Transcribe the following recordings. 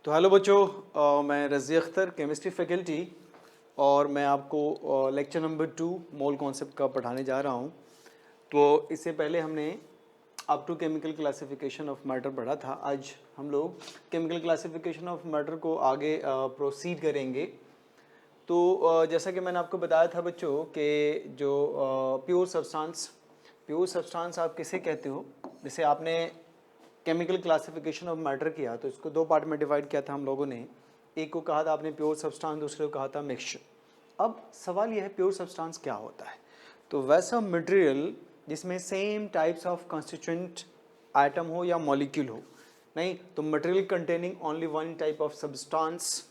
तो हेलो बच्चों, मैं रज़ी अख्तर, केमिस्ट्री फैकल्टी, और मैं आपको लेक्चर नंबर 2 मोल कॉन्सेप्ट का पढ़ाने जा रहा हूँ। तो इससे पहले हमने up to chemical classification of matter पढ़ा था। आज हम लोग केमिकल क्लासिफिकेशन ऑफ मैटर को आगे प्रोसीड करेंगे। तो जैसा कि मैंने आपको बताया था बच्चों कि जो प्योर सब्सटेंस आप किसे कहते हो। जैसे आपने केमिकल क्लासिफिकेशन ऑफ मैटर किया तो इसको दो पार्ट में डिवाइड किया था हम लोगों ने। एक को कहा था आपने प्योर सब्सटेंस, दूसरे को कहा था मिक्सचर। अब सवाल यह है प्योर सब्सटेंस क्या होता है। तो वैसा मटेरियल जिसमें same types of constituent item हो या मॉलिक्यूल हो। नहीं तो material containing only one type of substance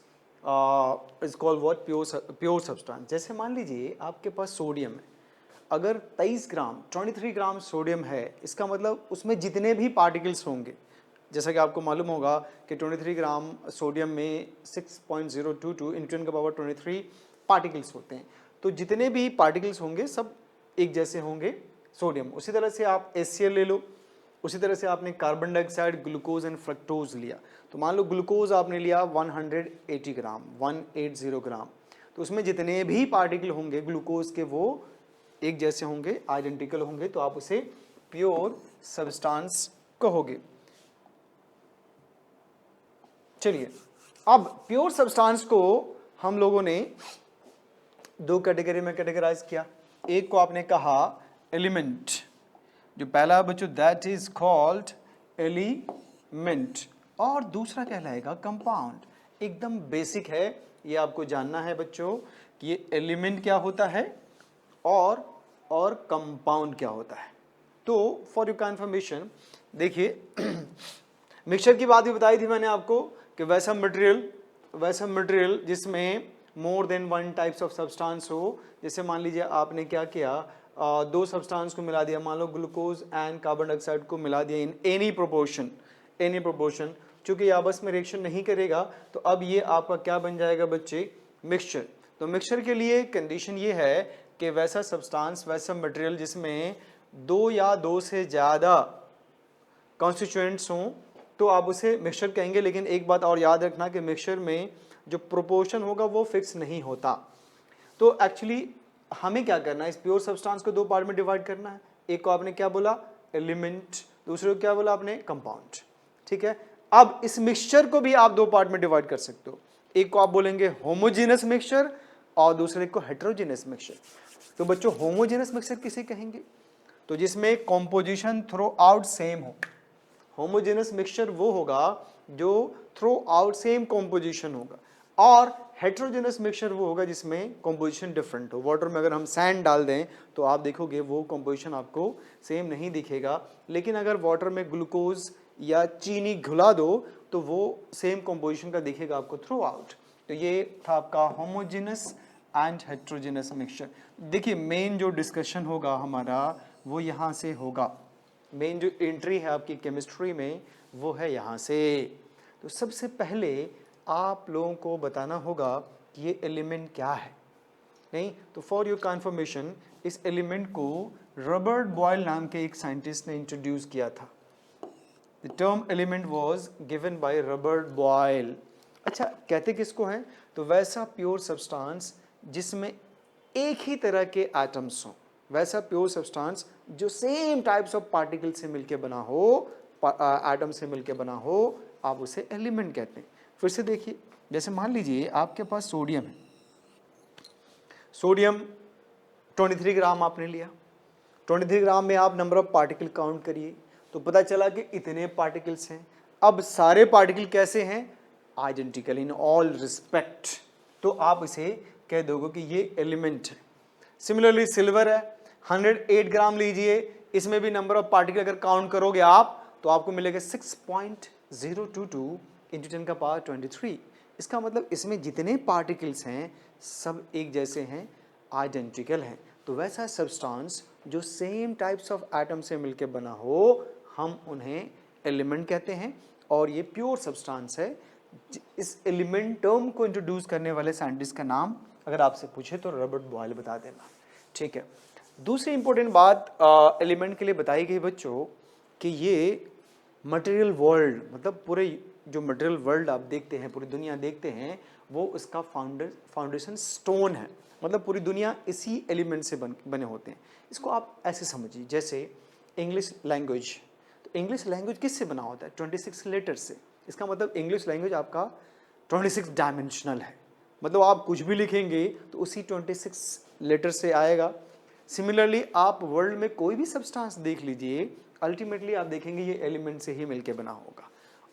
is called what, pure substance. जैसे मान लीजिए आपके पास सोडियम है, अगर 23 ग्राम सोडियम है, इसका मतलब उसमें जितने भी पार्टिकल्स होंगे, जैसा कि आपको मालूम होगा कि 23 ग्राम सोडियम में 6.022 × 10⁻23 पार्टिकल्स होते हैं। तो जितने भी पार्टिकल्स होंगे सब एक जैसे होंगे सोडियम। उसी तरह से आप HCl ले लो, उसी तरह से आपने carbon dioxide, glucose and fructose लिया। तो मान लो ग्लूकोज आपने लिया 180 ग्राम, 180 ग्राम, तो उसमें जितने भी पार्टिकल होंगे ग्लूकोज के वो एक जैसे होंगे, आइडेंटिकल होंगे, तो आप उसे प्योर सब्सटेंस कहोगे। चलिए, अब प्योर सब्सटेंस को हम लोगों ने दो कैटेगरी में कैटेगराइज किया। एक को आपने कहा एलिमेंट, जो पहला बच्चों दैट इज कॉल्ड एलिमेंट, और दूसरा कहलाएगा कंपाउंड। एकदम बेसिक है, ये आपको जानना है बच्चों कि ये एलिमेंट क्या होता है और कंपाउंड क्या होता है। तो फॉर योर कंफर्मेशन देखिए मिक्सचर की बात भी बताई थी मैंने आपको कि वैसा मटेरियल जिसमें मोर than one types of substance हो। जैसे मान लीजिए आपने क्या किया, दो सब्सटेंस को मिला दिया, मान लो ग्लूकोज एंड कार्बन डाइऑक्साइड को मिला दिया इन एनी प्रोपोर्शन। चूंकि ये आपस में रिएक्शन नहीं करेगा तो अब ये आपका क्या बन जाएगा बच्चे, मिक्सचर। तो मिक्सचर के लिए कंडीशन ये है कि वैसा सब्सटेंस, वैसा मटेरियल जिसमें दो या दो से ज़्यादा कॉन्स्टिट्यूएंट्स हों तो आप उसे मिक्सचर कहेंगे। लेकिन एक बात और याद रखना कि मिक्सचर में जो प्रोपोर्शन होगा वो फिक्स नहीं होता। तो एक्चुअली हमें क्या करना है, इस प्योर सब्सटेंस को दो पार्ट में डिवाइड करना है। एक को आपने क्या बोला, एलिमेंट, दूसरे को क्या बोला आपने, कंपाउंड। ठीक है, अब इस मिक्सचर को भी आप दो पार्ट में डिवाइड कर सकते हो। एक को आप बोलेंगे होमोजेनस मिक्सचर और दूसरे को हेटेरोजेनस मिक्सचर। तो बच्चों होमोजेनस मिक्सचर किसे कहेंगे, तो जिसमें कॉम्पोजिशन थ्रू आउट सेम हो। होमोजेनस मिक्सचर वो होगा जो थ्रू आउट सेम कॉम्पोजिशन होगा, और हेटेरोजेनस मिक्सचर वो होगा जिसमें कॉम्पोजिशन डिफरेंट हो। वाटर में अगर हम सैंड डाल दें तो आप देखोगे वो कॉम्पोजिशन आपको सेम नहीं दिखेगा, लेकिन अगर वाटर में ग्लूकोज या चीनी घुला दो तो वो सेम कॉम्पोजिशन का दिखेगा आपको थ्रू आउट। तो ये था आपका होमोजेनस एंड हेटेरोजेनस मिक्सचर। देखिए मेन जो डिस्कशन होगा हमारा वो यहाँ से होगा, मेन जो एंट्री है आपकी केमिस्ट्री में वो है यहाँ से। तो सबसे पहले आप लोगों को बताना होगा कि ये एलिमेंट क्या है। नहीं तो फॉर योर कंफर्मेशन, इस एलिमेंट को रॉबर्ट बॉयल नाम के एक साइंटिस्ट ने इंट्रोड्यूस किया था। The term element was given by Robert Boyle. अच्छा, कहते किसको हैं, तो वैसा प्योर सब्सटेंस जिसमें एक ही तरह के एटम्स हों, वैसा प्योर सब्सटेंस जो सेम टाइप्स ऑफ पार्टिकल से मिलके बना हो, एटम से मिलके बना हो, आप उसे एलिमेंट कहते हैं। फिर से देखिए, जैसे मान लीजिए आपके पास सोडियम है, सोडियम 23 ग्राम आपने लिया, 23 ग्राम में आप नंबर ऑफ पार्टिकल काउंट करिए तो पता चला कि इतने पार्टिकल्स हैं। अब सारे पार्टिकल कैसे हैं, आइडेंटिकल इन ऑल रिस्पेक्ट, तो आप इसे कह दोगे कि ये एलिमेंट है। सिमिलरली सिल्वर है, 108 ग्राम लीजिए, इसमें भी नंबर ऑफ पार्टिकल अगर काउंट करोगे आप तो आपको मिलेगा 6.022 × 10⁻23। इसका मतलब इसमें जितने पार्टिकल्स हैं सब एक जैसे हैं, आइडेंटिकल हैं। तो वैसा सब्सटेंस जो सेम टाइप्स ऑफ एटम से मिलकर बना हो हम उन्हें एलिमेंट कहते हैं, और ये प्योर सब्सटेंस है। इस एलिमेंट टर्म को इंट्रोड्यूस करने वाले साइंटिस्ट का नाम अगर आपसे पूछे तो रॉबर्ट बॉयल बता देना। ठीक है, दूसरी इंपॉर्टेंट बात एलिमेंट के लिए बताई गई बच्चों कि ये मटेरियल वर्ल्ड, मतलब पूरे जो मटेरियल वर्ल्ड आप देखते हैं, पूरी दुनिया देखते हैं, वो उसका फाउंडेशन स्टोन है। मतलब पूरी दुनिया इसी एलिमेंट से बने होते हैं। इसको आप ऐसे समझिए, जैसे इंग्लिश लैंग्वेज, तो इंग्लिश लैंग्वेज किससे बना होता है? 26 लेटर से। इसका मतलब इंग्लिश लैंग्वेज आपका 26 डायमेंशनल है। मतलब आप कुछ भी लिखेंगे तो उसी 26 लेटर से आएगा। सिमिलरली आप वर्ल्ड में कोई भी सब्सटेंस देख लीजिए, अल्टीमेटली आप देखेंगे ये एलिमेंट से ही मिलके बना होगा।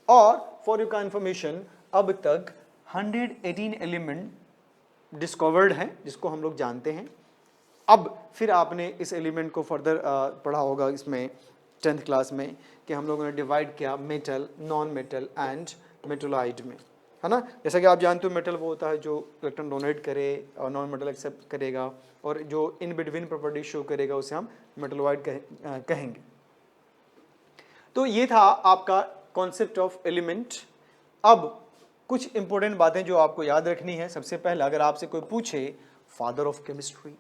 और फॉर योर इन्फॉर्मेशन, अब तक 118 एलिमेंट डिस्कवर्ड हैं जिसको हम लोग जानते हैं। अब फिर आपने इस एलिमेंट को फर्दर पढ़ा होगा इसमें 10th क्लास में, कि हम लोगों ने डिवाइड किया मेटल, नॉन मेटल एंड मेटोलाइड में, है ना। जैसा कि आप जानते हो मेटल वो होता है जो इलेक्ट्रॉन डोनेट करे और नॉन मेटल एक्सेप्ट करेगा, और जो इन बिटवीन प्रॉपर्टी शो करेगा उसे हम मेटलोइड कहेंगे। तो ये था आपका कॉन्सेप्ट ऑफ एलिमेंट। अब कुछ इंपॉर्टेंट बातें जो आपको याद रखनी है। सबसे पहले अगर आपसे कोई पूछे father of chemistry,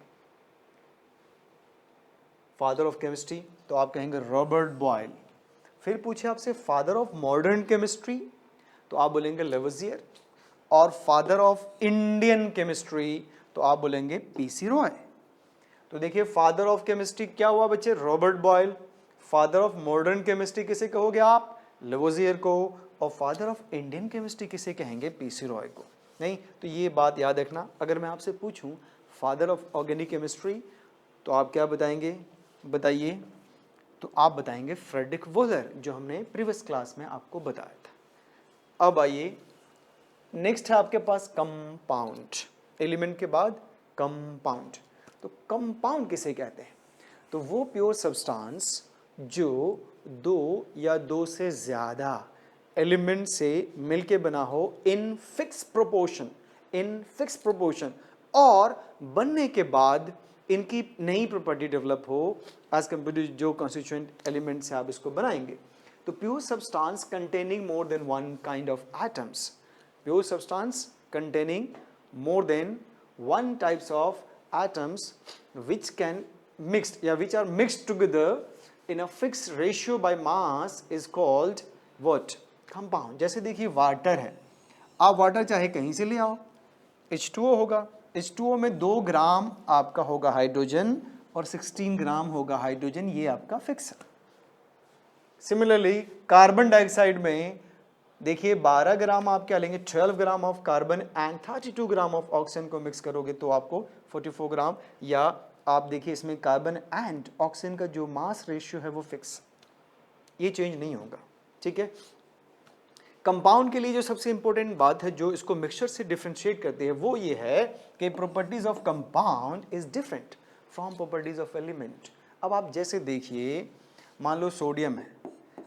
father of chemistry, तो आप कहेंगे रॉबर्ट बॉयल। फिर पूछे आपसे फादर ऑफ मॉडर्न केमिस्ट्री, तो आप बोलेंगे लेवजियर। और फादर ऑफ इंडियन केमिस्ट्री तो आप बोलेंगे पीसी रॉय। तो देखिए फादर ऑफ केमिस्ट्री क्या हुआ बच्चे? Robert Boyle. Father of modern chemistry किसे कहोगे आप? लेवोजियर को। और फादर ऑफ इंडियन केमिस्ट्री किसे कहेंगे? पीसी रॉय को। नहीं, तो ये बात याद रखना। अगर मैं आपसे पूछूं फादर ऑफ ऑर्गेनिक केमिस्ट्री, तो आप क्या बताएंगे? बताइए। तो आप बताएंगे फ्रेडरिक वोलर, जो हमने प्रीवियस क्लास में आपको बताया था। अब आइए, नेक्स्ट है आपके पास कंपाउंड। एलिमेंट के बाद कंपाउंड। तो कंपाउंड किसे कहते हैं? तो वो प्योर सब्सटेंस जो दो या दो से ज़्यादा एलिमेंट से मिलके बना हो इन फिक्स प्रोपोर्शन, और बनने के बाद इनकी नई प्रॉपर्टी डेवलप हो एज कम्पेयर टू जो कॉन्स्टिट्यूएंट एलिमेंट से आप इसको बनाएंगे। तो pure substance containing more than one kind of atoms, pure substance containing more than one types of atoms which can mixed या which are mixed together in a fixed ratio by mass is called what? Compound। जैसे देखिए water है, आप water चाहे कहीं से ले आओ, H2O होगा। H2O में 2 ग्राम आपका होगा हाइड्रोजन और 16 ग्राम होगा हाइड्रोजन, ये आपका फिक्स है। सिमिलरली कार्बन डाइऑक्साइड में देखिए 12 ग्राम आप क्या लेंगे? 12 gram of carbon and 32 gram of oxygen को मिक्स करोगे तो आपको 44 ग्राम। या आप देखिए इसमें कार्बन एंड ऑक्सीजन का जो मास रेशियो है वो फिक्स, ये चेंज नहीं होगा। ठीक है। कंपाउंड के लिए जो सबसे इंपॉर्टेंट बात है जो इसको मिक्सचर से डिफरेंशिएट करती है वो ये है कि properties of compound is different from properties of element. अब आप जैसे देखिए, मान लो सोडियम है।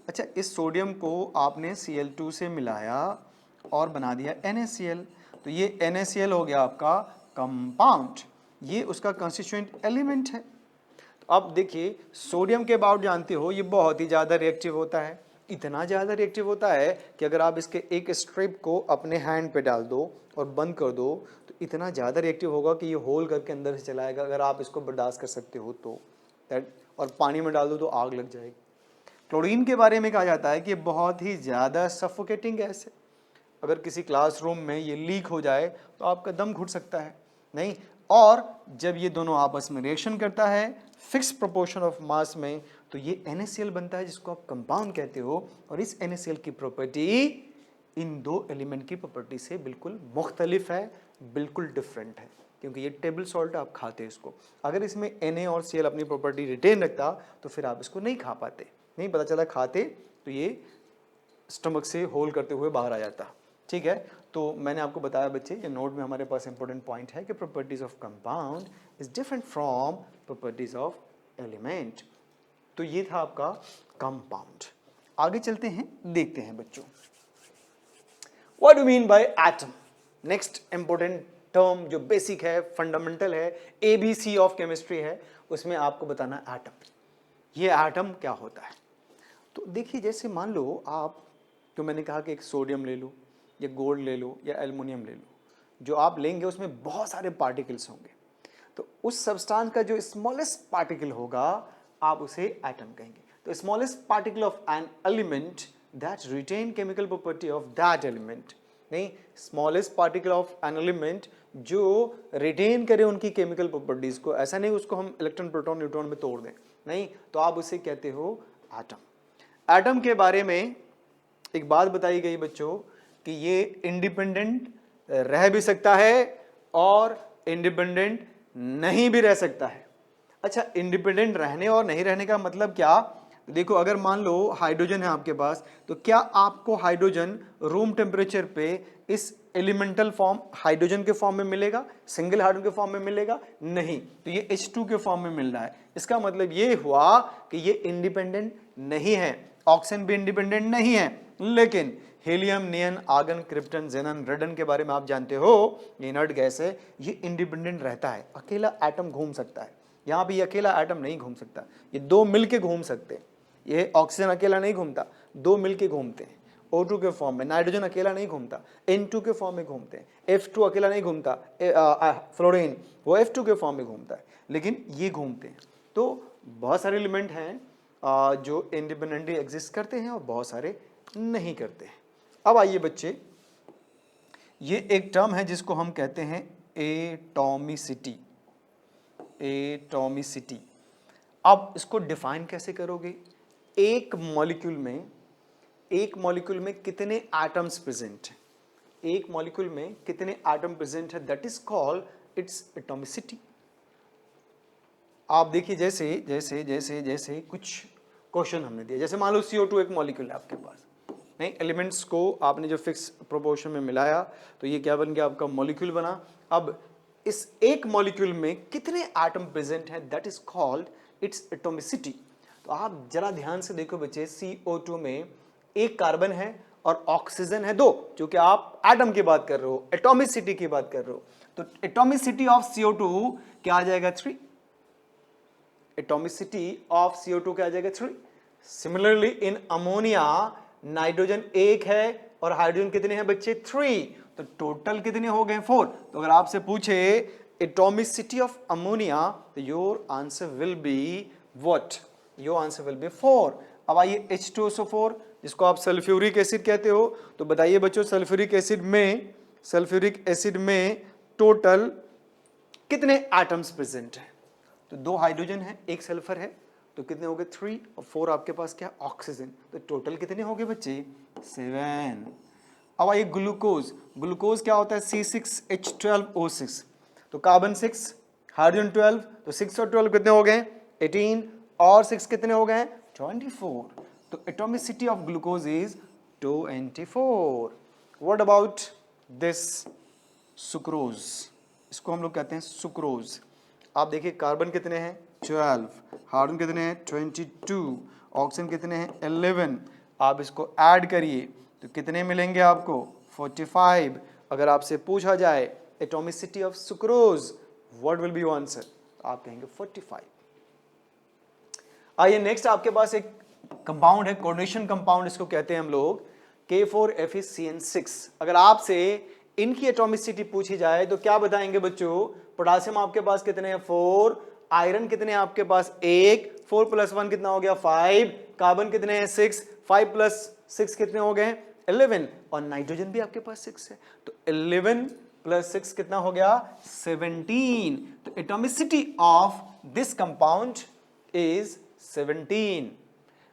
अच्छा, इस सोडियम को आपने Cl2 से मिलाया और बना दिया NaCl, तो ये NaCl हो गया आपका कंपाउंड, ये उसका कंस्टिट्यूएंट एलिमेंट है। तो अब देखिए सोडियम के अबाउट जानते हो ये बहुत ही ज़्यादा रिएक्टिव होता है। इतना ज़्यादा रिएक्टिव होता है कि अगर आप इसके एक स्ट्रिप को अपने हैंड पे डाल दो और बंद कर दो तो इतना ज़्यादा रिएक्टिव होगा कि ये होल करके अंदर से चलाएगा, अगर आप इसको बर्दाश्त कर सकते हो तो। और पानी में डाल दो तो आग लग जाएगी। क्लोरीन के बारे में कहा जाता है कि बहुत ही ज़्यादा सफोकेटिंग गैस है, अगर किसी क्लासरूम में ये लीक हो जाए तो आपका दम घुट सकता है। नहीं, और जब ये दोनों आपस में रिएक्शन करता है फिक्स प्रोपोर्शन ऑफ मास में तो ये NaCl बनता है जिसको आप कंपाउंड कहते हो। और इस NaCl की प्रॉपर्टी इन दो एलिमेंट की प्रॉपर्टी से बिल्कुल मुख्तलिफ है, बिल्कुल डिफरेंट है, क्योंकि ये टेबल सॉल्ट आप खाते हैं इसको। अगर इसमें Na और Cl अपनी प्रॉपर्टी रिटेन रखता तो फिर आप इसको नहीं खा पाते, नहीं पता चला खाते तो ये स्टमक से होल करते हुए बाहर आ जाता। ठीक है। तो मैंने आपको बताया बच्चे, ये नोट में हमारे पास इंपॉर्टेंट पॉइंट है कि properties of compound is different from properties of element. तो ये था आपका कंपाउंड। आगे चलते हैं, देखते हैं बच्चों what do mean by atom. Next important term जो बेसिक है, फंडामेंटल है, ABC ऑफ केमिस्ट्री है, उसमें आपको बताना एटम। ये एटम क्या होता है? तो देखिए जैसे मान लो आप, तो मैंने कहा कि एक सोडियम ले लो या गोल्ड ले लो या एल्युमिनियम ले लो, जो आप लेंगे उसमें बहुत सारे पार्टिकल्स होंगे, तो उस सब्सटेंस का जो स्मॉलेस्ट पार्टिकल होगा आप उसे एटम कहेंगे। तो smallest particle of an element that retain chemical property of that element. नहीं, smallest particle of an element जो रिटेन करे उनकी केमिकल प्रॉपर्टीज को, ऐसा नहीं उसको हम इलेक्ट्रॉन प्रोटॉन न्यूट्रॉन में तोड़ दें, नहीं, तो आप उसे कहते हो एटम। एटम के बारे में एक बात बताई गई बच्चों कि ये इंडिपेंडेंट रह भी सकता है और इंडिपेंडेंट नहीं भी रह सकता है। अच्छा, इंडिपेंडेंट रहने और नहीं रहने का मतलब क्या? देखो, अगर मान लो हाइड्रोजन है आपके पास, तो क्या आपको हाइड्रोजन रूम टेम्परेचर पे इस एलिमेंटल फॉर्म हाइड्रोजन के फॉर्म में मिलेगा, सिंगल हाइड्रोजन के फॉर्म में मिलेगा? नहीं, तो ये H2 के फॉर्म में मिल रहा है। इसका मतलब ये हुआ कि ये इंडिपेंडेंट नहीं है। ऑक्सीजन भी इंडिपेंडेंट नहीं है, लेकिन हीलियम, नियन, आर्गन, क्रिप्टन, जेनन, रेडन के बारे में आप जानते हो, ये इनर्ट गैस है, ये इंडिपेंडेंट रहता है। अकेला एटम घूम सकता है, यहाँ पे ये अकेला एटम नहीं घूम सकता, ये दो मिलके घूम सकते हैं। ये ऑक्सीजन अकेला नहीं घूमता, दो मिलके घूमते हैं O2 के फॉर्म में। नाइट्रोजन अकेला नहीं घूमता, N2 के फॉर्म में घूमते हैं। F2 अकेला नहीं घूमता, फ्लोरीन वो F2 के फॉर्म में घूमता है, लेकिन ये घूमते हैं। तो बहुत सारे एलिमेंट हैं जो इंडिपेंडेंटली एग्जिस्ट करते हैं और बहुत सारे नहीं करते हैं। अब आइए बच्चे, ये एक टर्म है जिसको हम कहते हैं एटॉमिसिटी। एटॉमिसिटी, अब इसको डिफाइन कैसे करोगे? एक मॉलिक्यूल में कितने एटम्स प्रेजेंट हैं, एक मॉलिक्यूल में कितने एटम प्रेजेंट है, that is called its atomicity. आप देखिए, जैसे जैसे जैसे जैसे कुछ क्वेश्चन हमने दिया, जैसे मान लो CO2 एक मॉलिक्यूल है आपके पास, नहीं, एलिमेंट्स को आपने जो फिक्स प्रोपोर्शन में मिलाया तो ये क्या बन गया, आपका मॉलिक्यूल बना। अब इस एक मॉलिक्यूल में कितने एटम प्रेजेंट हैं, that is called its atomicity. तो आप जरा ध्यान से देखो बच्चे, CO2 में एक कार्बन है और ऑक्सीजन है 2, क्योंकि आप एटम की बात कर रहे हो, एटॉमिसिटी की बात कर रहे हो, तो एटॉमिसिटी ऑफ CO2 क्या आ जाएगा 3। एटॉमिसिटी ऑफ CO2 क्या आ जाएगा 3। सिमिलरली इन अमोनिया नाइट्रोजन 1 है और हाइड्रोजन कितने हैं बच्चे 3, तो टोटल कितने हो गए 4। तो अगर आपसे पूछे एटॉमिसिटी ऑफ अमोनिया, तो your answer will be what? Your answer will be 4। अब आइए H2SO4 जिसको आप सल्फ्यूरिक एसिड कहते हो, तो बताइए बच्चों, सल्फ्यूरिक एसिड में टोटल कितने एटम्स प्रेजेंट हैं? तो 2 हाइड्रोजन है, 1 सल्फर है, तो कितने हो गए 3 और 4 आपके पास क्या ऑक्सीजन, तो टोटल कितने हो गए बच्चे 7। अब आइए ग्लूकोज क्या होता है C6H12O6, तो कार्बन 6 हाइड्रोजन 12, तो 6 और 12 कितने हो गए 18 और 6 कितने हो गए 24, तो atomicity of glucose is 24। What about this sucrose, इसको हम लोग कहते हैं सुक्रोज। आप देखिए कार्बन कितने हैं 12, हाइड्रोजन कितने हैं 22, ऑक्सीजन कितने हैं 11, आप इसको ऐड करिए तो कितने मिलेंगे आपको 45। अगर आपसे पूछा जाए atomicity of sucrose what will be your answer, आप कहेंगे 45। आइए नेक्स्ट आपके पास एक कंपाउंड है, कोऑर्डिनेशन कंपाउंड इसको कहते हैं हम लोग, K4FeCN6। अगर आपसे इनकी एटॉमिसिटी पूछी जाए तो क्या बताएंगे बच्चों? पोटासियम आपके पास कितने हैं 4, आयरन कितने हैं आपके पास 1, 4 + 1 कितना हो गया 5, कार्बन कितने हैं 6, 5 + 6 कितने हो गए 11, और नाइट्रोजन भी आपके पास 6 है, तो 11 + 6 कितना हो गया 17। तो atomicity of this compound is 17।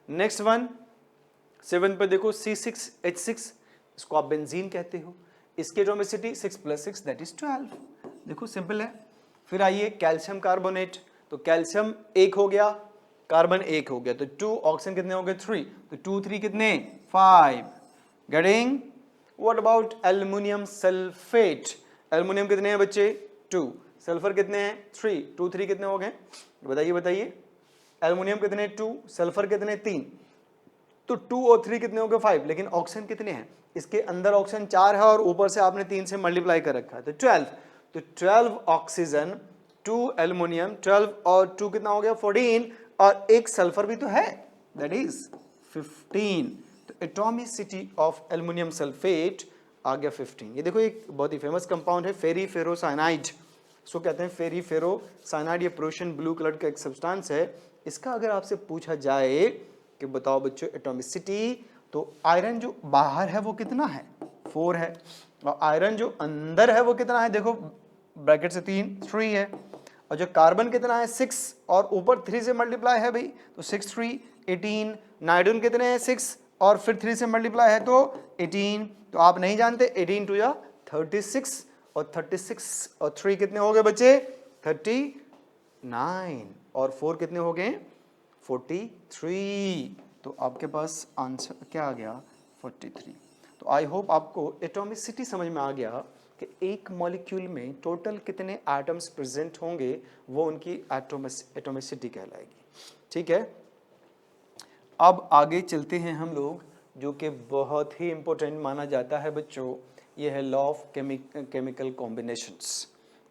Next one 7 पर देखो C6H6, इसको आप बेंजीन कहते हो, इसकी एटॉमिसिटी 6 + 6 दैट इज 12। देखो सिंपल है। फिर आइए कैल्शियम कार्बोनेट, तो कैल्शियम 1 हो गया, कार्बन 1 हो गया, तो 2, ऑक्सीजन कितने हो गए 3, तो 2 3 कितने 5, getting. What about aluminium sulphate, aluminium कितने हैं बच्चे 2, सल्फर कितने हैं 3, 2 3 कितने हो गए बताइए एल्युमिनियम कितने 2, सल्फर कितने 3, तो 2 और 3 कितने हो गए 5, लेकिन ऑक्सीजन कितने हैं, इसके अंदर ऑक्सीजन 4 है और ऊपर से आपने 3 से मल्टीप्लाई कर रखा है, तो 12, तो 12 ऑक्सीजन 2 एल्युमिनियम, 12 और 2 कितना हो गया 14, और एक सल्फर भी तो है दैट इज 15। तो एटॉमिसिटी ऑफ एल्युमिनियम सल्फेट आ गया 15। ये देखो एक बहुत ही फेमस कंपाउंड है फेरीफेरोसाइनाइड, इसको कहते हैं फेरीफेरोसाइनाइड, ये प्रोशियन ब्लू कलर का एक सब्सटेंस है। इसका अगर आपसे पूछा जाए कि बताओ बच्चों एटॉमिसिटी, तो आयरन जो बाहर है वो कितना है, 4 है, और आयरन जो अंदर है वो कितना है, देखो ब्रैकेट से 3 है, और जो कार्बन कितना है 6, और ऊपर 3 से मल्टीप्लाई है भाई, तो 6 3 18, नाइट्रोजन कितने हैं 6 और फिर 3 से मल्टीप्लाई है तो 18, तो आप नहीं जानते 18 टू या 36, और 36 और 3 कितने हो गए बच्चे 39, और 4 कितने हो गए 43, तो आपके पास आंसर क्या आ गया 43। तो आई होप आपको एटॉमिसिटी समझ में आ गया कि एक मॉलिक्यूल में टोटल कितने एटम्स प्रेजेंट होंगे, वो उनकी एटॉमिसिटी कहलाएगी। ठीक है, अब आगे चलते हैं हम लोग, जो कि बहुत ही इंपॉर्टेंट माना जाता है बच्चों, ये है लॉ ऑफ केमिकल कॉम्बिनेशंस,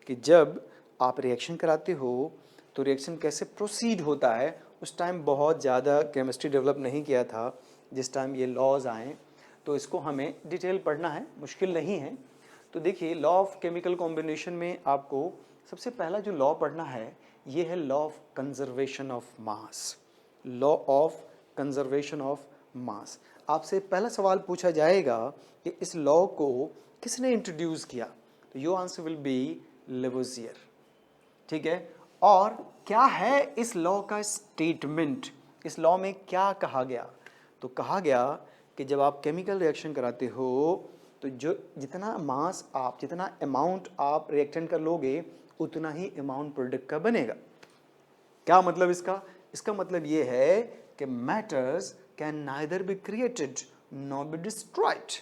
कि जब आप रिएक्शन कराते हो तो रिएक्शन कैसे प्रोसीड होता है। उस टाइम बहुत ज़्यादा केमिस्ट्री डेवलप नहीं किया था, जिस टाइम ये लॉज आए, तो इसको हमें डिटेल पढ़ना है, मुश्किल नहीं है। तो देखिए लॉ ऑफ केमिकल कॉम्बिनेशन में आपको सबसे पहला जो लॉ पढ़ना है ये है law of conservation of mass. Law of conservation of mass, आपसे पहला सवाल पूछा जाएगा कि इस लॉ को किसने इंट्रोड्यूस किया, तो your answer will be Lavoisier. ठीक है, और क्या है इस लॉ का स्टेटमेंट, इस लॉ में क्या कहा गया, तो कहा गया कि जब आप केमिकल रिएक्शन कराते हो तो जो जितना मास आप, जितना अमाउंट आप रिएक्टेंट का लोगे, उतना ही अमाउंट प्रोडक्ट का बनेगा। क्या मतलब इसका, इसका मतलब ये है कि matters can neither be created not be destroyed.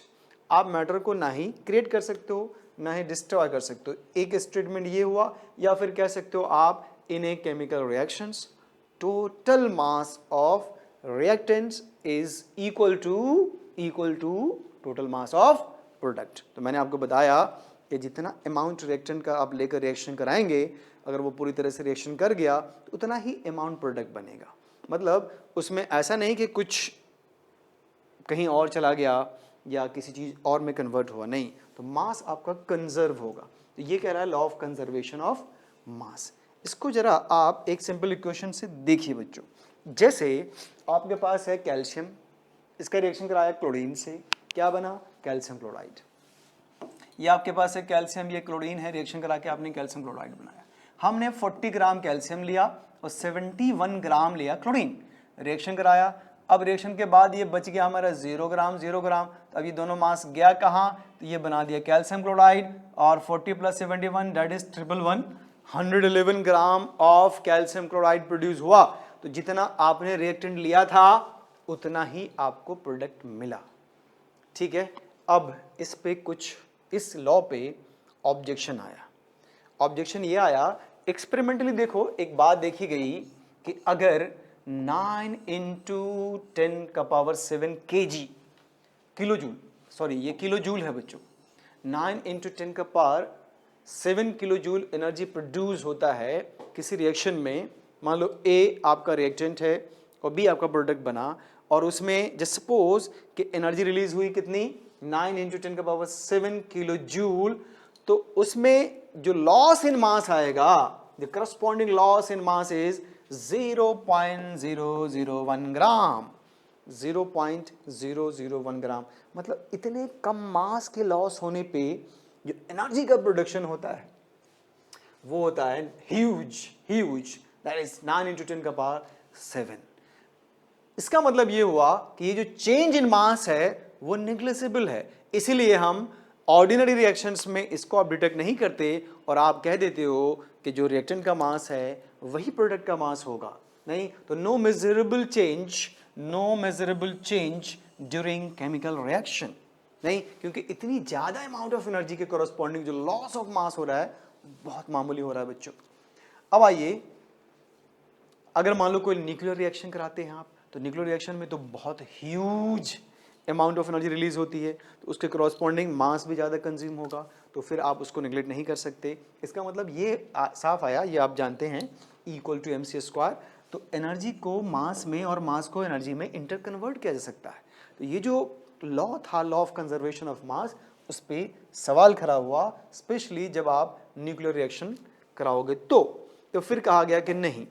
आप मैटर को ना ही क्रिएट कर सकते हो ना ही डिस्ट्रॉय कर सकते हो, एक स्टेटमेंट ये हुआ। या फिर कह सकते हो आप, in a chemical reactions total mass of reactants is equal to total mass of product. तो मैंने आपको बताया कि जितना अमाउंट रिएक्टेंट का आप लेकर रिएक्शन कराएंगे, अगर वो पूरी तरह से रिएक्शन कर गया तो उतना ही अमाउंट प्रोडक्ट बनेगा। मतलब उसमें ऐसा नहीं कि कुछ कहीं और चला गया या किसी चीज़ और में कन्वर्ट हुआ, नहीं, तो मास आपका कंजर्व होगा। तो ये कह रहा है law of conservation of mass. इसको जरा आप एक सिंपल इक्वेशन से देखिए बच्चों, जैसे आपके पास है कैल्शियम, इसका रिएक्शन कराया क्लोरीन से, क्या बना कैल्शियम क्लोराइड। ये आपके पास है कैल्शियम, ये क्लोरीन है, रिएक्शन करा के आपने कैल्शियम क्लोराइड बनाया। हमने 40 ग्राम कैल्शियम लिया और 71 ग्राम लिया क्लोरीन, रिएक्शन कराया। अब रिएक्शन के बाद ये बच गया हमारा 0 ग्राम, तो अब ये दोनों मास गया कहाँ, तो ये बना दिया कैल्शियम क्लोराइड, और 40 + 71 that is 111, 111 gram of calcium chloride produce हुआ। तो जितना आपने रिएक्टेंट लिया था उतना ही आपको प्रोडक्ट मिला। ठीक है, अब इस पे कुछ, इस लॉ पे ऑब्जेक्शन आया। ऑब्जेक्शन ये आया, एक्सपेरिमेंटली देखो एक बात देखी गई कि अगर 9 × 10⁻⁷ kg किलो जूल, सॉरी ये किलो जूल है बच्चों, 9 × 10⁻⁷ किलो जूल एनर्जी प्रोड्यूस होता है किसी रिएक्शन में। मान लो ए आपका रिएक्टेंट है और बी आपका प्रोडक्ट बना, और उसमें जस्ट सपोज कि एनर्जी रिलीज हुई कितनी 9 × 10⁻⁷ किलो जूल, तो उसमें जो लॉस इन मास आएगा, the corresponding loss in mass is 0.001 ग्राम, 0.001 ग्राम। मतलब इतने कम मास के लॉस होने पे जो एनर्जी का प्रोडक्शन होता है वो होता है ह्यूज, दैट इज 9 × 10⁻⁷। इसका मतलब ये हुआ कि ये जो चेंज इन मास है वो नेग्लिजिबल है, इसीलिए हम ऑर्डिनरी रिएक्शंस में इसको आप डिटेक्ट नहीं करते और आप कह देते हो कि जो रिएक्टेंट का मास है वही प्रोडक्ट का मास होगा। नहीं, तो no measurable change during chemical reaction, नहीं, क्योंकि इतनी ज़्यादा अमाउंट ऑफ एनर्जी के कॉरस्पॉन्डिंग जो लॉस ऑफ मास हो रहा है बहुत मामूली हो रहा है बच्चों। अब आइए, अगर मान लो कोई न्यूक्लियर रिएक्शन कराते हैं आप, तो न्यूक्लियर रिएक्शन में तो बहुत huge amount of energy release होती है, तो उसके कॉरस्पॉन्डिंग मास भी ज़्यादा कंज्यूम होगा, तो फिर आप उसको नेग्लेक्ट नहीं कर सकते। इसका मतलब ये साफ आया, ये आप जानते हैं, E = mc²। तो एनर्जी को मास में और मास को एनर्जी में इंटर कन्वर्ट किया जा सकता है। तो ये जो लॉ था, law of conservation of mass, उस पर सवाल खड़ा हुआ, स्पेशली जब आप न्यूक्लियर रिएक्शन कराओगे। तो फिर कहा गया कि नहीं,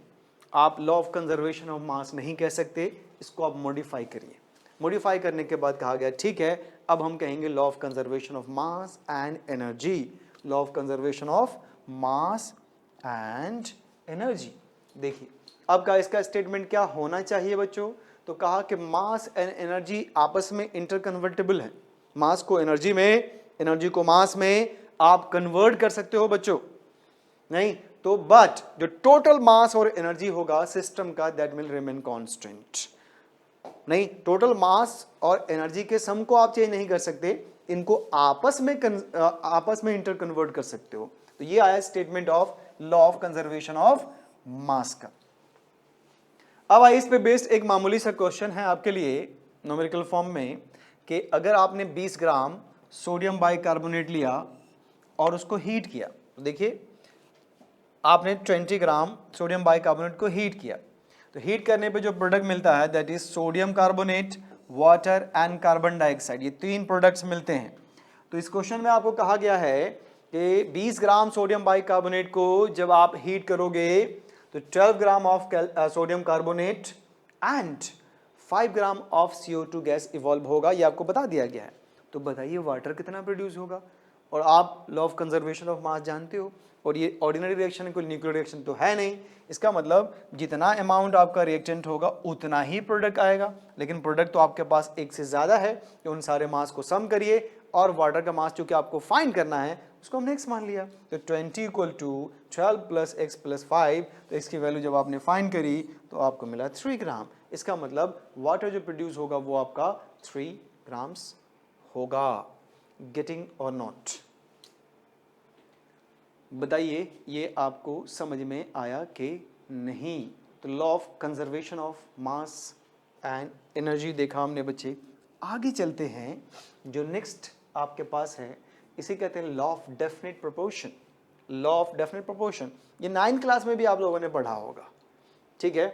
आप law of conservation of mass नहीं कह सकते, इसको आप मॉडिफाई करिए। मॉडिफाई करने के बाद कहा गया ठीक है अब हम कहेंगे law of conservation of mass and energy, law of conservation of mass and energy. देखिए अब का इसका स्टेटमेंट क्या होना चाहिए बच्चों, तो कहा कि मास एंड एनर्जी आपस में इंटरकन्वर्टेबल है, मास को एनर्जी में, एनर्जी को मास में आप कन्वर्ट कर सकते हो बच्चों, नहीं तो बट जो टोटल मास और एनर्जी होगा सिस्टम का दैट विल रिमेन कांस्टेंट। नहीं, टोटल मास और एनर्जी के सम को आप चेंज नहीं कर सकते, इनको आपस में इंटर कन्वर्ट कर सकते हो। तो ये आया statement of law of conservation of mass का। अब आइए इस पे बेस्ड एक मामूली सा क्वेश्चन है आपके लिए न्यूमेरिकल फॉर्म में कि अगर आपने 20 ग्राम सोडियम बाइकार्बोनेट लिया और उसको हीट किया, तो देखिए आपने 20 ग्राम सोडियम बाइकार्बोनेट को हीट किया, तो हीट करने पे जो प्रोडक्ट मिलता है that is sodium carbonate, water and carbon dioxide, ये 3 प्रोडक्ट्स मिलते हैं। तो इस क्वेश्चन में आपको कहा गया है कि 20 ग्राम सोडियम बाइकार्बोनेट को जब आप हीट करोगे तो 12 gram of sodium carbonate and 5 gram of CO2 gas evolve होगा, ये आपको बता दिया गया है। तो बताइए वाटर कितना प्रोड्यूस होगा, और आप law of conservation of mass जानते हो, और ये ऑर्डिनरी रिएक्शन है, कोई न्यूक्लियर रिएक्शन तो है नहीं, इसका मतलब जितना अमाउंट आपका रिएक्टेंट होगा उतना ही प्रोडक्ट आएगा, लेकिन प्रोडक्ट तो आपके पास एक से ज़्यादा है, तो उन सारे मास को सम करिए, और वाटर का मास चूँकि आपको फाइंड करना है उसको हमने x मान लिया, तो 20 equal to 12 plus x plus 5, तो इसकी वैल्यू जब आपने फाइंड करी तो आपको मिला 3 ग्राम। इसका मतलब वाटर जो प्रोड्यूस होगा वो आपका 3 ग्राम्स होगा। गेटिंग और नॉट, बताइए ये आपको समझ में आया कि नहीं। तो law of conservation of mass and energy देखा हमने बच्चे। आगे चलते हैं, जो नेक्स्ट आपके पास है इसे कहते हैं law of definite proportion. Law of definite proportion ये 9th क्लास में भी आप लोगों ने पढ़ा होगा, ठीक है।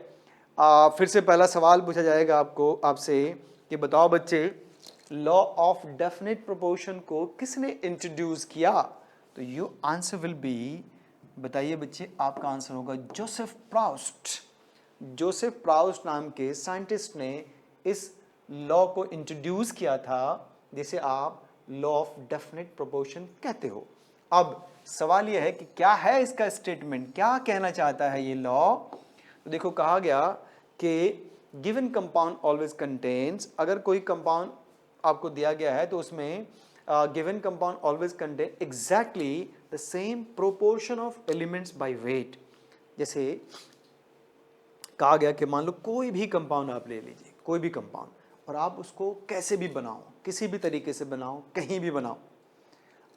फिर से पहला सवाल पूछा जाएगा आपसे कि बताओ बच्चे लॉ ऑफ डेफिनेट प्रोपोर्शन को किसने इंट्रोड्यूस किया, तो यू आंसर विल बी, बताइए बच्चे आपका आंसर होगा जोसेफ प्राउस्ट। जोसेफ प्राउस्ट नाम के साइंटिस्ट ने इस लॉ को इंट्रोड्यूस किया था जिसे आप लॉ ऑफ डेफिनेट प्रोपोर्शन कहते हो। अब सवाल यह है कि क्या है इसका स्टेटमेंट, क्या कहना चाहता है ये लॉ। तो देखो कहा गया कि गिवन कंपाउंड ऑलवेज कंटेन्स, अगर कोई कंपाउंड आपको दिया गया है तो उसमें given compound always contain exactly the same proportion of elements by weight. जैसे कहा गया कि मान लो कोई भी कंपाउंड आप ले लीजिए, कोई भी कंपाउंड, और आप उसको कैसे भी बनाओ, किसी भी तरीके से बनाओ, कहीं भी बनाओ,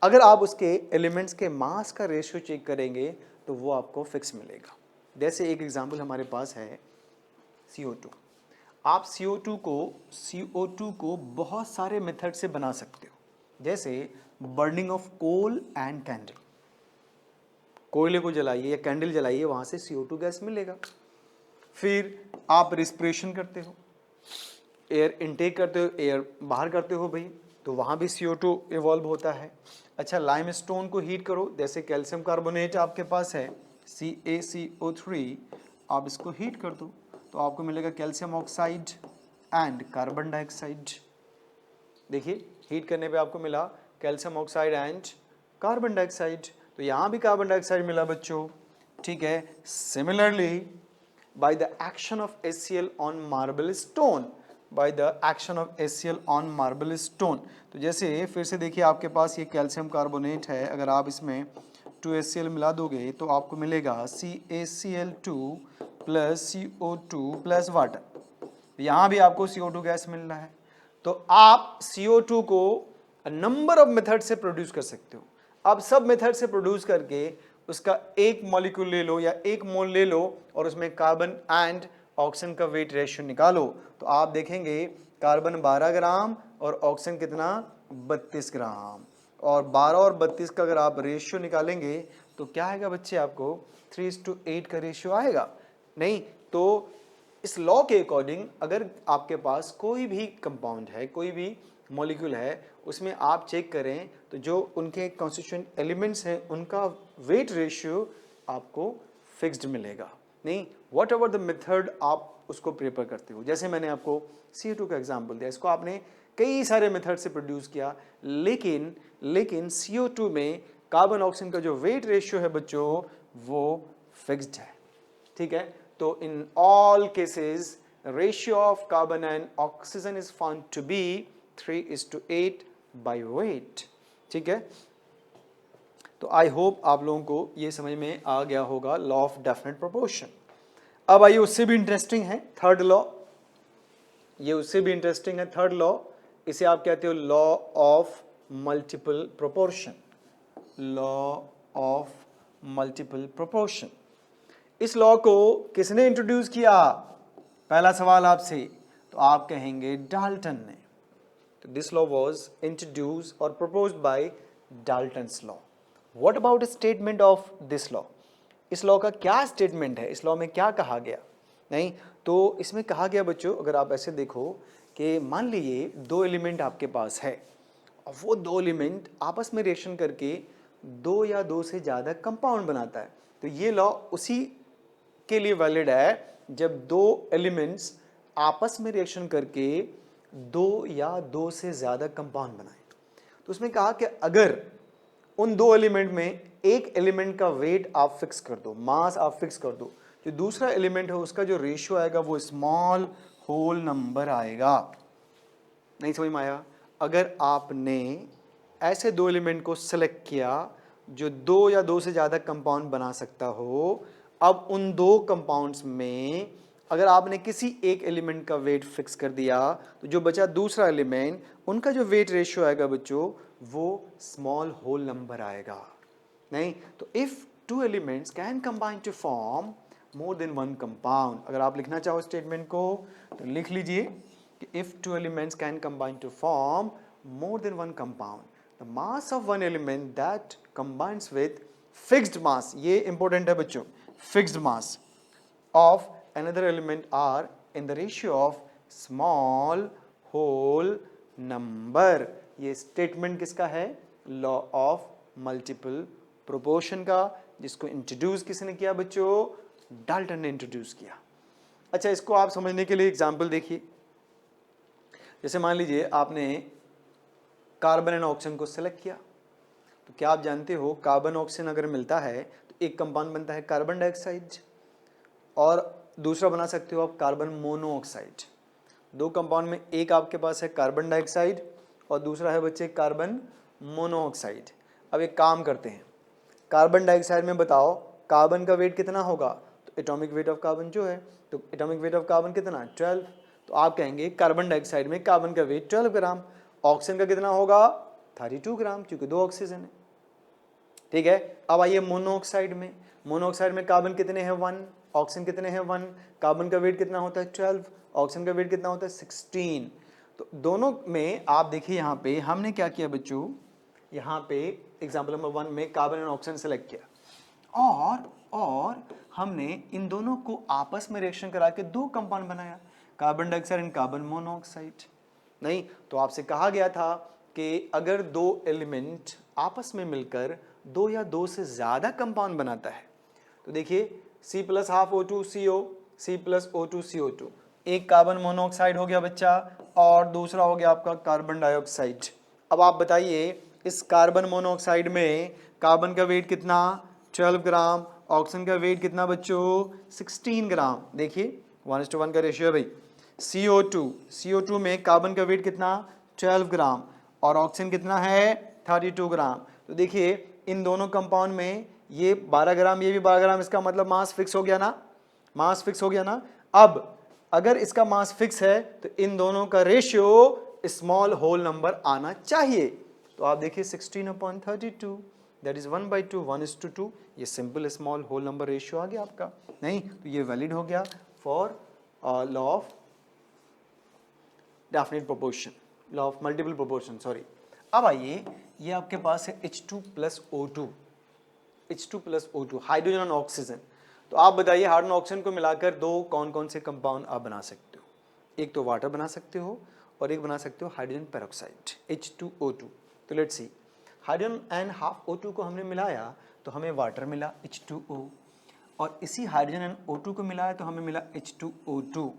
अगर आप उसके एलिमेंट्स के मास का रेशियो चेक करेंगे तो वो आपको फिक्स मिलेगा। जैसे एक एग्जांपल हमारे पास है CO2। आप CO2 को बहुत सारे मेथड से बना सकते हो, जैसे burning of coal and candle. कोयले को जलाइए या कैंडल जलाइए, वहाँ से CO2 गैस मिलेगा। फिर आप रिस्पिरेशन करते हो, एयर इनटेक करते हो, एयर बाहर करते हो भाई, तो वहाँ भी CO2 इवॉल्व होता है। अच्छा, लाइम स्टोन को हीट करो, जैसे कैल्शियम कार्बोनेट आपके पास है CaCO3, आप इसको हीट कर दो तो आपको मिलेगा calcium oxide and carbon dioxide. देखिए हीट करने पे आपको मिला calcium oxide and carbon dioxide, तो यहाँ भी कार्बन डाइऑक्साइड मिला बच्चों, ठीक है। Similarly by the action of HCl on marble stone, by the action of HCl on marble stone, तो जैसे फिर से देखिए आपके पास ये कैल्शियम कार्बोनेट है, अगर आप इसमें 2HCl मिला दोगे तो आपको मिलेगा CaCl2 plus CO2 plus water, यहाँ भी आपको CO2 गैस मिल रहा है। तो आप CO2 को नंबर ऑफ मेथड से प्रोड्यूस कर सकते हो। अब सब मेथड से प्रोड्यूस करके उसका एक मॉलिक्यूल ले लो या एक मोल ले लो और उसमें कार्बन एंड ऑक्सीजन का वेट रेशियो निकालो, तो आप देखेंगे कार्बन 12 ग्राम और ऑक्सीजन कितना 32 ग्राम, और 12 और 32 का अगर आप रेशियो निकालेंगे तो क्या आएगा बच्चे, आपको 3:8 का रेशियो आएगा। नहीं तो इस लॉ के अकॉर्डिंग अगर आपके पास कोई भी कंपाउंड है, कोई भी मॉलिक्यूल है, उसमें आप चेक करें तो जो उनके कॉन्स्टिट्यूएंट एलिमेंट्स हैं उनका वेट रेशियो आपको फिक्स्ड मिलेगा। नहीं, वॉट एवर द मेथड आप उसको प्रेफर करते हो। जैसे मैंने आपको CO2 का एग्जाम्पल दिया, इसको आपने कई सारे मेथड से प्रोड्यूस किया, लेकिन CO2 में कार्बन ऑक्सीजन का जो वेट रेशियो है बच्चों वो फिक्स्ड है, ठीक है। तो in all cases ratio of carbon and oxygen is found to be 3:8 by weight, ठीक है। तो आई होप आप लोगों को ये समझ में आ गया होगा लॉ ऑफ डेफिनेट प्रोपोर्शन। अब आइए उससे भी इंटरेस्टिंग है थर्ड लॉ, ये उससे भी इंटरेस्टिंग है थर्ड लॉ, इसे आप कहते हो law of multiple proportion, law of multiple proportion. इस लॉ को किसने इंट्रोड्यूस किया, पहला सवाल आपसे, तो आप कहेंगे डाल्टन ने। तो दिस लॉ वाज इंट्रोड्यूस्ड और proposed by Dalton's law. What about statement of this law, इस लॉ का क्या स्टेटमेंट है, इस लॉ में क्या कहा गया, नहीं तो इसमें कहा गया बच्चों, अगर आप ऐसे देखो कि मान लीजिए दो एलिमेंट आपके पास है और वो दो एलिमेंट आपस में रिएक्शन करके दो या दो से ज़्यादा कंपाउंड बनाता है, तो ये लॉ उसी के लिए वैलिड है जब दो एलिमेंट्स आपस में रिएक्शन करके दो या दो से ज़्यादा कंपाउंड बनाए। तो उसमें कहा कि अगर उन दो एलिमेंट में एक एलिमेंट का वेट आप फिक्स कर दो, मास आप फिक्स कर दो, जो दूसरा एलिमेंट है उसका जो रेशियो आएगा वो स्मॉल होल नंबर आएगा। नहीं समझ में आया? अगर आपने ऐसे दो एलिमेंट को सेलेक्ट किया जो दो या दो से ज़्यादा कंपाउंड बना सकता हो, अब उन दो कंपाउंड्स में अगर आपने किसी एक एलिमेंट का वेट फिक्स कर दिया तो जो बचा दूसरा एलिमेंट, उनका जो वेट रेशियो आएगा बच्चों वो स्मॉल होल नंबर आएगा। नहीं तो if two elements can combine to form more than one compound, अगर आप लिखना चाहो स्टेटमेंट को तो लिख लीजिए कि if two elements can combine to form more than one compound, the mass of one element that combines with fixed mass, ये इंपॉर्टेंट है बच्चों, fixed mass of another element are in the ratio of small whole number। ये statement किसका है, law of multiple proportion का, जिसको introduce किसने किया बच्चों, डाल्टन ने इंट्रोड्यूस किया। अच्छा इसको आप समझने के लिए एग्जांपल देखिए, जैसे मान लीजिए आपने कार्बन एंड ऑक्सीजन को सेलेक्ट किया, तो क्या आप जानते हो कार्बन ऑक्सीजन अगर मिलता है तो एक कंपाउंड बनता है कार्बन डाइऑक्साइड और दूसरा बना सकते हो आप कार्बन मोनोऑक्साइड। दो कंपाउंड में एक आपके पास है कार्बन डाइऑक्साइड और दूसरा है बच्चे कार्बन मोनोऑक्साइड। अब एक काम करते हैं, कार्बन डाइऑक्साइड में बताओ कार्बन का वेट कितना होगा, तो एटॉमिक वेट ऑफ कार्बन जो है, तो एटॉमिक वेट ऑफ कार्बन कितना 12, तो आप कहेंगे कार्बन डाइऑक्साइड में कार्बन का वेट 12 ग्राम, ऑक्सीजन का कितना होगा 32 ग्राम क्योंकि दो ऑक्सीजन है, ठीक है। अब आइए मोनोऑक्साइड में, मोनोऑक्साइड में कार्बन कितने हैं 1, ऑक्सीजन कितने हैं 1, कार्बन का वेट कितना होता है 12, ऑक्सीजन का वेट कितना होता है 16। तो दोनों में आप देखिए यहाँ पे हमने क्या किया बच्चों, यहाँ पे एग्जाम्पल नंबर 1 में कार्बन एंड ऑक्सीजन सेलेक्ट किया और हमने इन दोनों को आपस में रिएक्शन करा के दो कंपाउंड बनाया, carbon dioxide and carbon monoxide. नहीं तो आपसे कहा गया था कि अगर दो एलिमेंट आपस में मिलकर दो या दो से ज़्यादा कंपाउंड बनाता है, तो देखिए C+12O2CO, C+O2CO2, एक कार्बन मोनोऑक्साइड हो गया बच्चा और दूसरा हो गया आपका कार्बन डाइऑक्साइड। अब आप बताइए इस कार्बन मोनोऑक्साइड में कार्बन का वेट कितना 12 ग्राम, ऑक्सीजन का वेट कितना बच्चों 16 ग्राम। देखिए 1:1 का रेशियो है भाई। CO2 में कार्बन का वेट कितना 12 ग्राम और ऑक्सीजन कितना है 32 ग्राम। तो देखिए इन दोनों कंपाउंड में ये 12 ग्राम ये भी 12 ग्राम, इसका मतलब मास फिक्स हो गया ना, मास फिक्स हो गया ना। अब अगर इसका मास फिक्स है तो इन दोनों का रेशियो स्मॉल होल नंबर आना चाहिए। तो आप देखिए 16/32 दैट इज 1/2 1:2, ये simple small whole number ratio आ गया आपका। नहीं तो ये वैलिड हो गया for law of definite proportion, law of multiple proportion sorry. अब आइए ये आपके पास है H2+O2, H2+O2 हाइड्रोजन और ऑक्सीजन। तो आप बताइए हाइड्रोजन ऑक्सीजन को मिलाकर दो कौन कौन से कंपाउंड आप बना सकते हो, एक तो वाटर बना सकते हो और एक बना सकते हो हाइड्रोजन पेरोक्साइड H2O2। तो let's C hydrogen and half O2 को हमने मिलाया तो हमें वाटर मिला H2O और इसी हाइड्रोजन एंड O2 को मिलाया तो हमें मिला H2O2।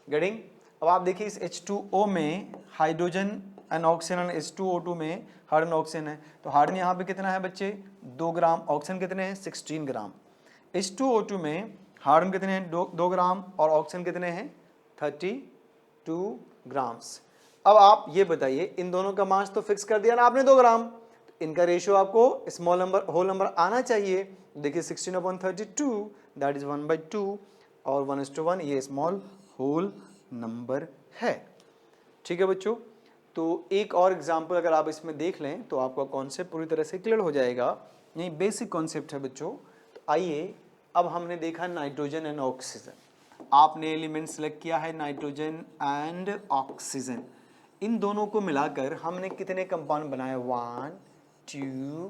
गेटिंग? अब आप देखिए इस H2O में hydrogen and oxygen and H2O2 में हाइड्रोजन ऑक्सीजन है, तो हाइड्रोजन यहाँ पे कितना है बच्चे 2 ग्राम, ऑक्सीजन कितने हैं 16 ग्राम। H2O2 में हाइड्रोजन कितने हैं 2 ग्राम और ऑक्सीजन कितने हैं 32 ग्राम्स। अब आप ये बताइए इन दोनों का मास तो फिक्स कर दिया ना आपने 2 ग्राम, तो इनका रेशियो आपको स्मॉल नंबर होल नंबर आना चाहिए। देखिए 16/32 दैट इज 1/2 और 1:1 ये स्मॉल होल नंबर है। ठीक है बच्चों, तो एक और एग्जांपल अगर आप इसमें देख लें तो आपका कॉन्सेप्ट पूरी तरह से क्लियर हो जाएगा। ये बेसिक कॉन्सेप्ट है बच्चों। तो आइए अब हमने देखा नाइट्रोजन एंड ऑक्सीजन, आपने एलिमेंट सेलेक्ट किया है नाइट्रोजन एंड ऑक्सीजन, इन दोनों को मिलाकर हमने कितने कंपाउंड बनाए 1 2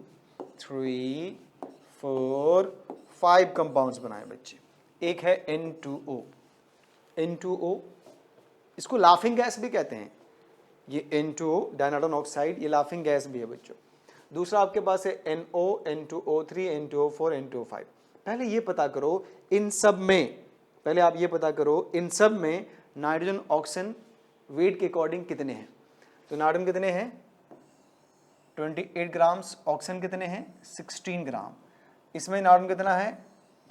3 4 5 कंपाउंड्स बनाए बच्चे। एक है N2O, N2O इसको लाफिंग गैस भी कहते हैं, ये N2O डाइनाइट्रोजन ऑक्साइड ये लाफिंग गैस भी है बच्चों। दूसरा आपके पास है NO, N2O3, N2O4, N2O5। पहले ये पता करो इन सब में, पहले आप ये पता करो इन सब में नाइट्रोजन ऑक्सीजन वेट के अकॉर्डिंग कितने हैं। तो नाइट्रोजन कितने हैं 28 ग्राम्स, ऑक्सीजन कितने हैं 16 ग्राम, इसमें नाइट्रोजन कितना है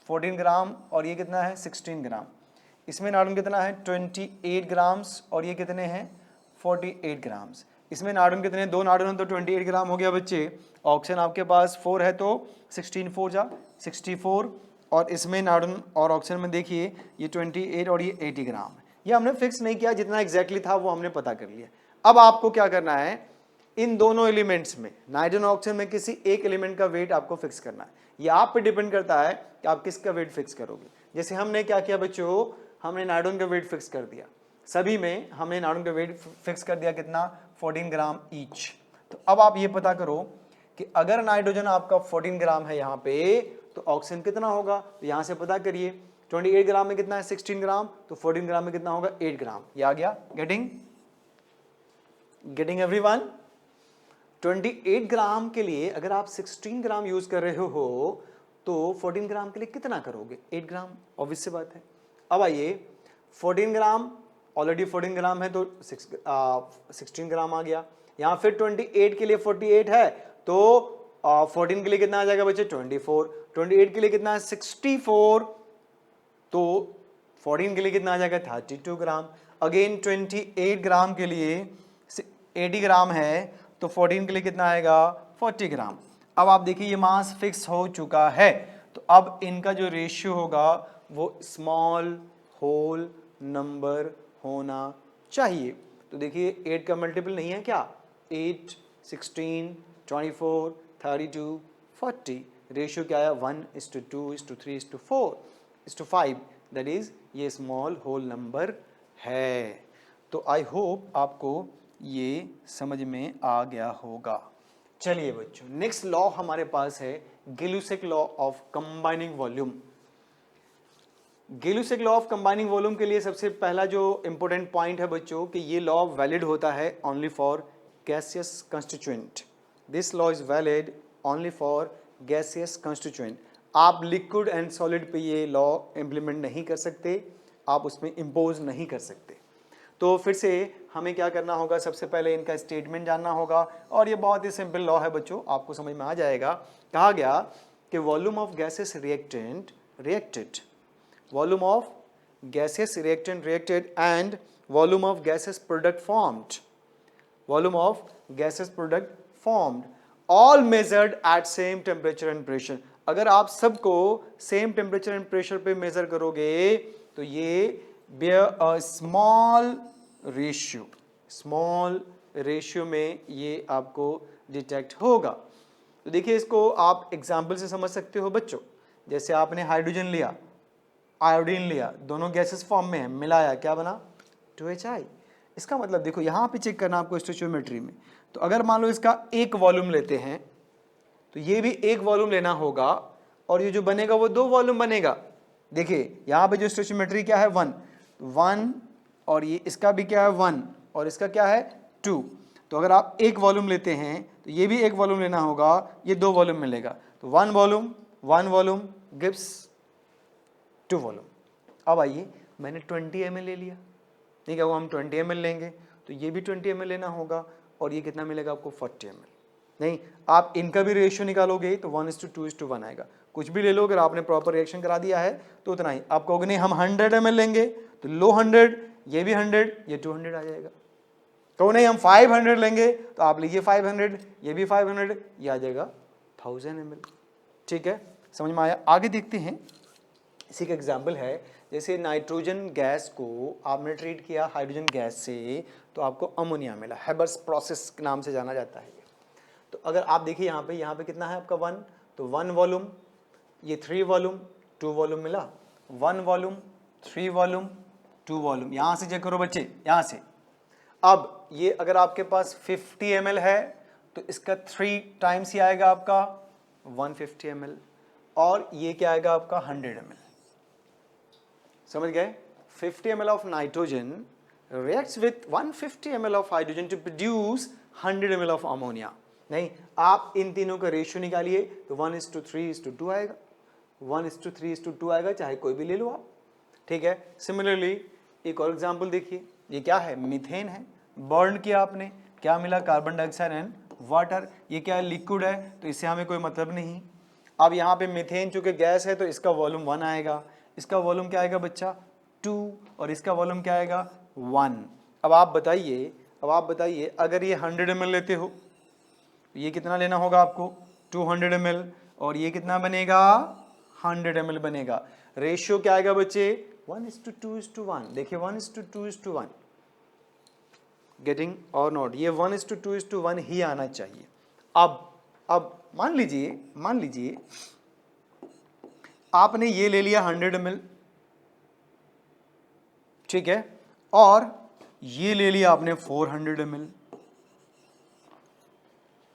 14 ग्राम और ये कितना है 16 ग्राम, इसमें नाइट्रोजन कितना है 28 ग्राम्स और ये कितने हैं 48 ग्राम्स, इसमें नाइट्रोजन कितने, दो नाइट्रोजन तो 28 ग्राम हो गया बच्चे, ऑक्सीजन आपके पास 4 है तो 16 4 जा 64 और इसमें नाइट्रोजन और ऑक्सीजन में देखिए ये 28 और ये 80 ग्राम है। ये हमने फिक्स नहीं किया, जितना एग्जैक्टली था वो हमने पता कर लिया। अब आपको क्या करना है इन दोनों एलिमेंट्स में नाइट्रोजन और ऑक्सीजन में किसी एक एलिमेंट का वेट आपको फिक्स करना है। ये आप पे डिपेंड करता है कि आप किसका वेट फिक्स करोगे। जैसे हमने क्या किया बच्चों, हमने नाइट्रोजन का वेट फिक्स कर दिया, सभी में हमने नाइट्रोजन का वेट फिक्स कर दिया कितना 14 ग्राम ईच। तो अब आप ये पता करो कि अगर नाइट्रोजन आपका 14 ग्राम है यहाँ पे तो ऑक्सीजन कितना होगा, तो यहाँ से पता करिए 28 ग्राम में कितना है 16 ग्राम, तो 14 ग्राम में कितना होगा 8 ग्राम। ये आ गया, गेटिंग एवरीवन। 28 ग्राम के लिए अगर आप 16 ग्राम यूज कर रहे हो तो 14 ग्राम के लिए कितना करोगे 8 ग्राम, ऑब्वियस सी बात है। अब आइए 14 ग्राम ऑलरेडी 14 ग्राम है तो 16 ग्राम आ गया, यहाँ फिर 28 के लिए 48 है तो 14 के लिए कितना आ जाएगा बच्चे 24, 28 के लिए कितना है 64 तो 14 के लिए कितना आ जाएगा 32 ग्राम, अगेन 28 ग्राम के लिए 80 ग्राम है तो 14 के लिए कितना आएगा 40 ग्राम। अब आप देखिए ये मास फिक्स हो चुका है, तो अब इनका जो रेशियो होगा वो स्मॉल होल नंबर होना चाहिए। तो देखिए 8 का मल्टीपल नहीं है क्या, 8 16 24 32 40, रेशियो क्या है 1:2:3:4:5, दैट इज ये स्मॉल होल नंबर है। तो आई होप आपको ये समझ में आ गया होगा। चलिए बच्चों नेक्स्ट लॉ हमारे पास है Gay Lussac law of combining volume. Gay Lussac law of combining volume के लिए सबसे पहला जो इंपॉर्टेंट पॉइंट है बच्चों कि ये लॉ वैलिड होता है only for gaseous constituent. This law is valid only for gaseous constituent. आप लिक्विड एंड सॉलिड पे ये लॉ इंप्लीमेंट नहीं कर सकते, आप उसमें इम्पोज नहीं कर सकते। तो फिर से हमें क्या करना होगा, सबसे पहले इनका स्टेटमेंट जानना होगा और ये बहुत ही सिंपल लॉ है बच्चों, आपको समझ में आ जाएगा। कहा गया कि volume of gases reactant reacted, volume of gases reactant reacted and volume of gases product formed, volume of gases product formed all measured eight same temperature and pressure. अगर आप सबको सेम टेम्परेचर एंड प्रेशर पे major करोगे तो ये bear a small ratio में ये आपको डिटेक्ट होगा। तो देखिए इसको आप एग्जाम्पल से समझ सकते हो बच्चों, जैसे आपने हाइड्रोजन लिया आयोडीन लिया, दोनों गैसेस फॉर्म में है, मिलाया क्या बना 2HI। इसका मतलब देखो यहाँ पे चेक करना आपको स्टोइचियोमेट्री में, तो अगर मान लो इसका एक वॉल्यूम लेते हैं तो ये भी एक वॉल्यूम लेना होगा और ये जो बनेगा वो 2 वॉल्यूम बनेगा। देखिए यहाँ पे जो स्टोइचियोमेट्री क्या है 1 और ये इसका भी क्या है 1 और इसका क्या है 2। तो अगर आप एक वॉल्यूम लेते हैं तो ये भी एक वॉल्यूम लेना होगा, ये 2 वॉल्यूम मिलेगा, तो 1 वॉल्यूम गिव्स 2 वॉल्यूम। अब आइए मैंने 20 ml ले लिया, ठीक है, वो हम 20 ml लेंगे तो ये भी 20 ml लेना होगा, और ये कितना मिलेगा आपको 40 ml। नहीं, आप इनका भी रेशियो निकालोगे तो 1:2:1 आएगा। कुछ भी ले लो, अगर आपने प्रॉपर रिएक्शन करा दिया है तो उतना ही। आप कहोगे नहीं हम 100 ml लेंगे तो लो 100, ये भी 100, ये 200 आ जाएगा। कहो नहीं हम 500 लेंगे तो आप लीजिए 500, ये भी 500, ये आ जाएगा 1000 ml। ठीक है, समझ में आया? आगे देखते हैं, इसी का एग्जाम्पल है, जैसे नाइट्रोजन गैस को आपने ट्रीट किया हाइड्रोजन गैस से तो आपको अमोनिया मिला, हेबर्स प्रोसेस के नाम से जाना जाता है। तो अगर आप देखिए यहाँ पे कितना है आपका 1, तो 1 वॉल्यूम, ये 3 वॉल्यूम, 2 वॉल्यूम मिला, 1 वॉल्यूम, 3 वॉल्यूम, 2 वॉल्यूम। यहाँ से चेक करो बच्चे, यहाँ से। अब ये अगर आपके पास 50 ml है तो इसका 3 टाइम्स ही आएगा आपका 150 ml, और ये क्या आएगा आपका 100 ml। समझ गए? 50 ml of nitrogen reacts with 150 ml of hydrogen to produce 100 ml of ammonia। नहीं, आप इन तीनों का रेशियो निकालिए तो 1:3:2 आएगा, 1:3:2 आएगा, चाहे कोई भी ले लो आप। ठीक है, सिमिलरली एक और एग्जांपल देखिए, ये क्या है, मीथेन है, बर्न किया आपने, क्या मिला, कार्बन डाइऑक्साइड एंड वाटर। ये क्या है, लिक्विड है, तो इससे हमें कोई मतलब नहीं। अब यहाँ पे मीथेन चूंकि गैस है तो इसका वॉल्यूम 1 आएगा, इसका वॉल्यूम क्या आएगा बच्चा 2, और इसका वॉल्यूम क्या आएगा 1। अब आप बताइए अगर ये 100 ml लेते हो तो ये कितना लेना होगा आपको 200 ml, और ये कितना बनेगा 100 ml बनेगा। रेशियो क्या आएगा बच्चे 1:2:1। देखिए 1:2:1, गेटिंग और नॉट, ये 1:2:1 ही आना चाहिए। अब मान लीजिए आपने ये ले लिया 100 ml, ठीक है, और ये ले लिया आपने 400 ml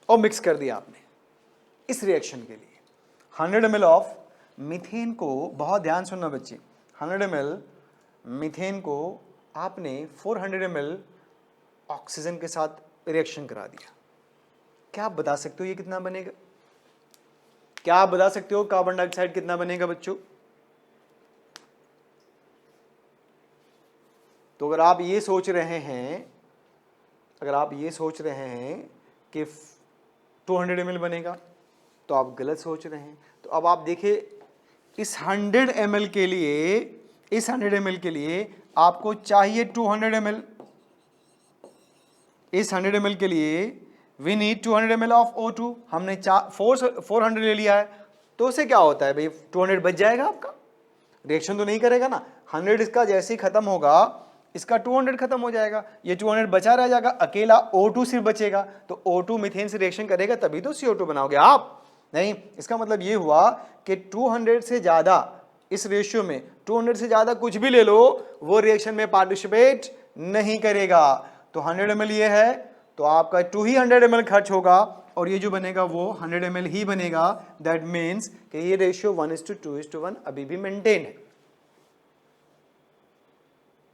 और मिक्स कर दिया आपने इस रिएक्शन के लिए। 100 ml ऑफ मीथेन को, बहुत ध्यान सुनना बच्चे, 100 ml मीथेन को आपने 400 ml ऑक्सीजन के साथ रिएक्शन करा दिया। क्या आप बता सकते हो ये कितना बनेगा? क्या आप बता सकते हो कार्बन डाइऑक्साइड कितना बनेगा बच्चों? तो अगर आप ये सोच रहे हैं कि 200 ml बनेगा तो आप गलत सोच रहे हैं। तो अब आप देखिए इस 100 ml के लिए आपको चाहिए 200 ml। इस 100 ml के लिए we need 200 ml of O2। हमने 400 ले लिया है, तो उससे क्या होता है भाई, 200 बच जाएगा आपका, रिएक्शन तो नहीं करेगा ना। 100 इसका जैसे ही खत्म होगा इसका 200 खत्म हो जाएगा, ये 200 बचा रह जाएगा, अकेला O2 सिर्फ बचेगा। तो O2 मीथेन से रिएक्शन करेगा तभी तो CO2 बनाओगे आप। नहीं, इसका मतलब ये हुआ कि 200 से ज्यादा, इस रेशियो में 200 से ज्यादा कुछ भी ले लो वो रिएक्शन में पार्टिसिपेट नहीं करेगा। तो 100 ml ये है तो आपका 200 ml खर्च होगा, और ये जो बनेगा वो 100 ml ही बनेगा। दैट मीन्स कि ये रेशियो 1:2:1 अभी भी मेंटेन है।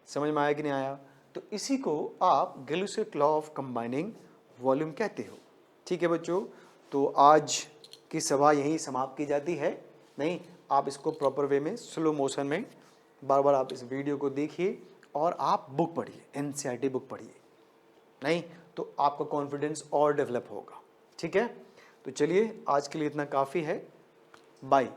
समझ में आया कि नहीं आया? तो इसी को आप गैलुसिक लॉ ऑफ कंबाइनिंग वॉल्यूम कहते हो। ठीक है बच्चों, तो आज की सभा यहीं समाप्त की जाती है। नहीं, आप इसको प्रॉपर वे में स्लो मोशन में बार बार आप इस वीडियो को देखिए और आप बुक पढ़िए, NCERT बुक पढ़िए। नहीं तो आपका कॉन्फिडेंस और डेवलप होगा। ठीक है, तो चलिए आज के लिए इतना काफ़ी है। बाय।